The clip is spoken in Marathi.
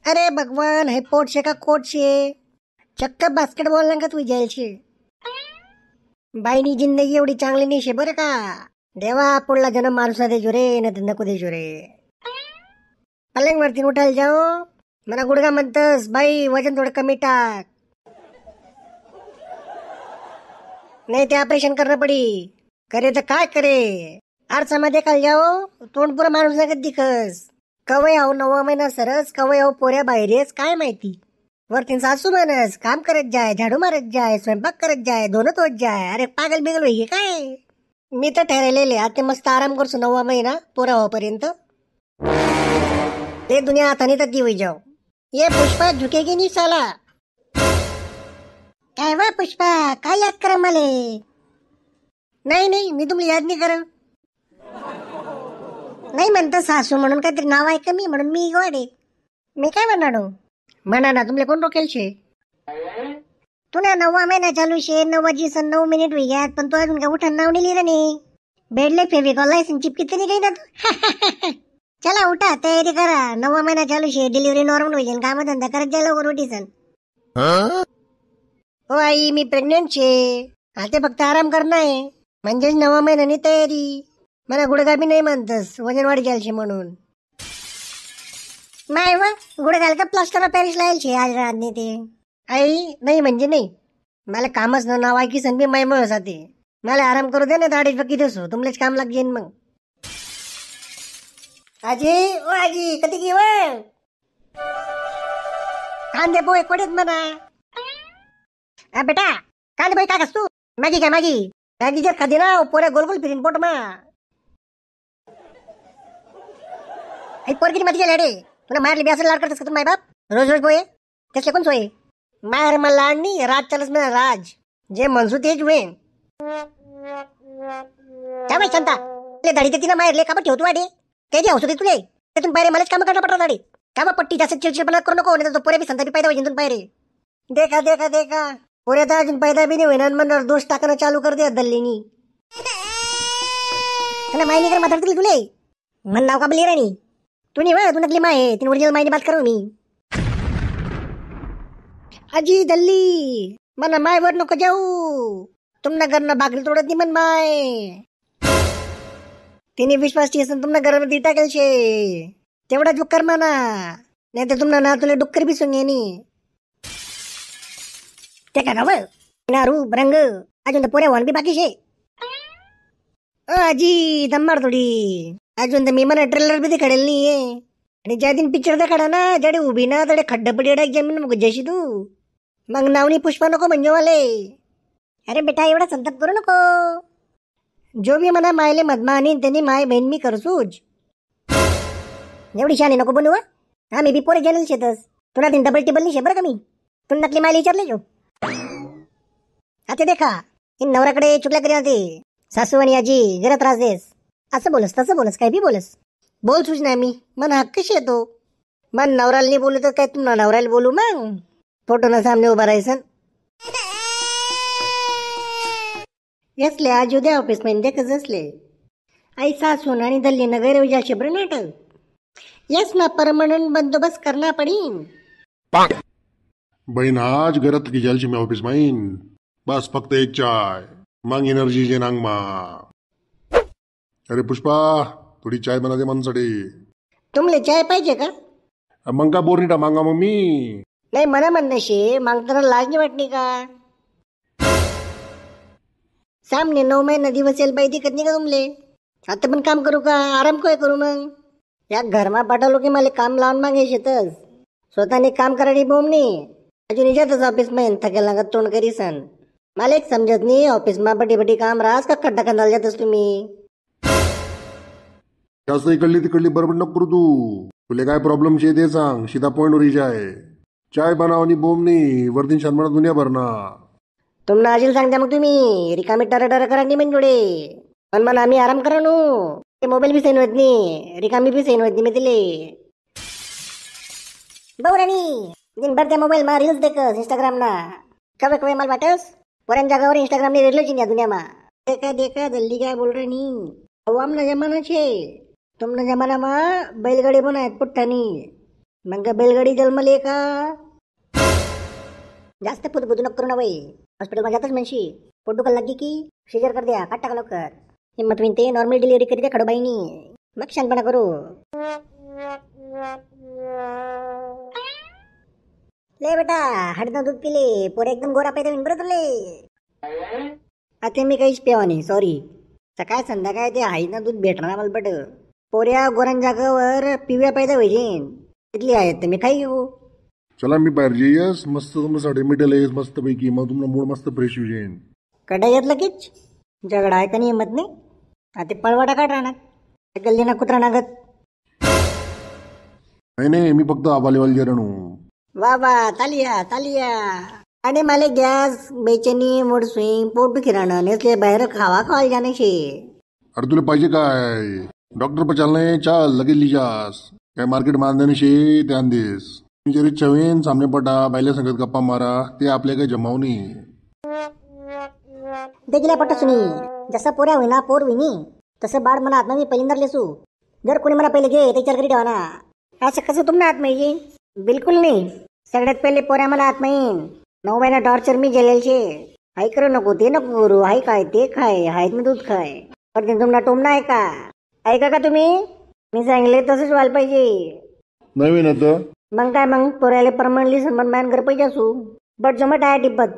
अरे भगवान, हे पोट शे का कोट शे? चक्क बास्केटबॉल ना का तू जायचे. बाईनी जिंदगी एवढी चांगली नाही शे बरं का. देवा पुढला जन्म माणूस देजो रे, नाही तर नको देजो रे. पलंग वरती उठायला जाओ. मला गुडगा म्हणतस बाई, वजन थोडं कमी टाक, नाही ते ऑपरेशन करणं पडी. करे तर काय करे. आरसामध्ये काल जाओ, तोंड पुरा माणूस नका दिखस. कवय आहो 9वा महिना सरस, कवय आहो पोऱ्या बाहेरेच काय माहिती. वरती सासू मानस काम करत जाय, झाडू मारत जाय, स्वयंपाक करत जाय, धोनत होत जाय. अरे पागल बिगल होई काय. मी तर ठरलेले आता मस्त आराम करसो 9वा महिना पोरा होईपर्यंत. ते दुनिया हाताने तर दी होई जाओ. ये पुष्पा झुकेगी नहीं साला. काय वा पुष्पा, काय याद करा मले. नाही नाही, मी तुम्हाला याद नाही करा. नाही म्हणतो सासू म्हणून काहीतरी नाव आहे का मी, म्हणून मी गोडे. मी काय म्हणणार म्हणा ना, तुमले कोण रोकेल शे. तुला 9वा महिना चालू शे, 9 वाजेसन 9 मिनिट होई गयात, पण तू अजून काय उठा नाव नाही लिहिलं नाही. बेडले फेविकॉल लायसन चिपकित नाही काही ना तू. चला उठा, तयारी करा. 9वा महिना चालू शे, डिलिव्हरी नॉर्मल होईल, काम धंदा करत जायला लवकर उठीसन. हो आई, मी प्रेग्नेंट शे. आता फक्त आराम करणं आहे, म्हणजेच 9वा महिन्यानी तयारी. मला गुडघा बी नाही म्हणतस, वजन वाढ घ्यायचे म्हणून. नाही व गुडघाल का प्लास्टर ऑफ पॅरिस लायल शे आज रातनी ते. आई नाही म्हणजे नाही, मला कामच न नाव ऐकी सन बी माय मळ जाते. मला आराम करू दे ना, दाढी पक्की देसो, तुमलेच काम लाग जाईन मग. आजी ओ आजी, कधी की व कांदे पोहे कोडेत म्हणा. बेटा कांदे पोहे काय तू मॅगी काय मॅगी मॅगी जर खादी ना पोरे गोल गोल फिरीन पोट मा. पोरगी मध्ये गेले रे, तुला मारली बी असं लाड करतस का तू माय बाप. रोज रोज पोहे त्यासले कोण सोय. मार मला लाड नाही, राज चालस मला राज. जे मनसू तेच होईन. काय माहिती शांता, दाढी ते तिला मारले का ठेवतो वाडे. त्याची हौस होते तुले, त्यातून पायरे मलाच काम करता पडता दाढी. का बा पट्टी जास्त चिडचिडपणा करू नको, नाही तर पोरे बी संता बी पैदा होईल पायरे. देखा देखा देखा पोरे तर अजून पैदा बी नाही होईना, म्हणणार दोष टाकणं चालू कर दे दल्लीनी. तुला मायनी कर मात्र तुले म्हण नाव का बली राणी. तू नाही तू नकली माय, तीन ओरिजिनल मायनी बात करू मी. आजी दल्ली मना माय वर नको जाऊ, तुमना घरनं बागली तोडत नाही म्हण माय. तिने विश्वास ठेसन तुमना घरामध्ये टाकेल शे, तेवढा जो कर म्हणा, नाही तर तुमना ना तुला डुक्कर बी सोंगे नी. ते का गाव रूप रंग अजून तर पोऱ्या वन बी बाकी शे. आजी दम्मार थोडी, अजून तर मी मला ट्रेलर बी दिखाडेल नाहीये. आणि ज्या दिन पिक्चर दिखाडा ना, जडे उभी ना तडे खड्डा पडी जमीन मग जशी तू. मग नावनी पुष्पा नको म्हणजे वाले. अरे बेटा एवढा संताप करू नको. जो बी म्हणा मायले मधमानी त्यांनी माय बहीण मी करसूज. एवढी शाने नको बनू. आम्ही बी पोरे जनल शेतस, तुला तीन डबल टेबल नाही शे बरं का मी. तुला नकली मायला विचारले जो. आता देखा इन नवराकडे चुकल्या करी राहते. सासू आणि आजी जरा त्रास देस. असं बोलस तसं बोलस, काय बी बोलस. बोल सूच ना मी मन हक्क येतो. मन नवराला नाही बोलू तर काय तुम नवराला बोलू. मग फोटो ना सामने उभा राहायसन. यसले आज उद्या ऑफिस मध्ये देखच असले. आई सासून आणि दल्लीनं गैरविजा शिब्र नाटक. यस ना परमनंट बंदोबस्त करना पडीन. बहीण आज घरात की जालची मी ऑफिस माहीन. बस फक्त एक चाय, मग एनर्जी जे नांग मा. अरे पुष्पा थोडी चाय बना दे मनसाठी. तुमले चाय पाहिजे का? मग का बोर्निटा मांगा मम्मी. नाही मला म्हणणं शे, मागताना लाज नाही वाटणी का? सामने 9 महिना दिवस येईल बाई दिकत नाही का तुमले? आता पण काम करू का, आराम काय करू मग? या घरमा पाठवलो की मला काम लावून मागे शेतच. स्वतःने काम करायची बोम नाही. अजून इजातच ऑफिस मध्ये थकेल लागत तोंड करीसन. मला एक समजत नाही, ऑफिस मा बटी बटी काम राहस का खड्डा खंदाल जातस तुम्ही. जास्त इकडली तिकडली बरोबर नको करू तू. तुले काय प्रॉब्लेम शे ते सांग, सीधा पॉइंट वर जाय. चाय बनावनी बोम नाही, वरतीन शानपणा दुनिया भरना. तुमना आजील सांगता मग तुम्ही रिकामी टर करा नाही म्हणजे जोडे. पण मला आम्ही आराम करा नो. मोबाईल बी सैन होत नाही, रिकामी बी सैन होत नाही मी तिले. बौराणी दिनभर त्या मोबाईल मा रील्स देखस इंस्टाग्राम ना. कवे कवे मला वाटस पोऱ्यान जागावर इंस्टाग्राम ने रेडलो चिन्या दुनिया मा. देखा देखा जल्दी काय बोल रही. अवाम ना जमाना छे, तुमना जमाना मा बैलगाडी पण आहेत पुठ्ठानी. मग का बैलगाडी जन्मले का? जास्त बुदू नको करू ना बाई. हॉस्पिटलमध्ये जातच म्हणशी पोट दुखायला लागली की सिजर कर द्या, काट टाका लवकर. हिंमत होईन ते नॉर्मल डिलिव्हरी करी द्या खडोबाईनी. मग शांतपणा करू. ले बेटा हळदनं दूध पिले पोरे एकदम गोरा पाहिजे बरं तुले. आता मी काहीच प्यावा नाही सॉरी. सकाळ संध्याकाळ ते हाईनं दूध भेटणार मला बट पोऱ्या गोरां जागावर पिव्या पाहिजे पाहिजे कितली आहेत मी खाई घेऊ. चला मी बाहेर येस मस्त तुमच्यासाठी मिटेल येस मस्त पैकी मग तुमचा मूड मस्त फ्रेश होईल. कडा घेतलं कीच झगडा आहे का नाही हिंमत नाही. आता पळवाटा काढ राहणार गल्ली ना कुत्रा नागत. नाही मी फक्त आबालेवाल जरण वा वा तालिया तालिया. आणि मला गॅस बेचैनी मूड स्विंग पोट दुखी राहणं नेसले बाहेर खावा खावायला जाणे शे. अरे तुला पाहिजे काय डॉक्टर पर चालणे चाल लगेच लिजास काय मार्केट मारण्याने शे ध्यान देस. जरी चवेन सामने पटा बायल्या संगत गप्पा मारा ते आपल्या काही जमावणी. देखील पट सुनी जसं पोऱ्या होईना पोर होईनी तसं बाळ मला आत्मा मी पहिल्यांदा लेसू. जर कोणी मला पहिले घे त्याच्यावर घरी ठेवा ना. असं कसं तुम्हाला आत्मा येईल? बिलकुल नाही. सगळ्यात पहिले पोऱ्या मला आत्मा येईन. 9 महिना टॉर्चर मी झेलेल शे. हाय करू नको ते नको करू हाय काय ते खाय हाय मी दूध खाय. पण ते तुम्हाला टोमना आहे का? ऐका का तुम्ही? मी सांगले तसंच व्हायला पाहिजे. नवीन आता मग काय मग पोऱ्याला परमनंटली सन्मान मान कर पाहिजे असू. बट जमत आहे टिपत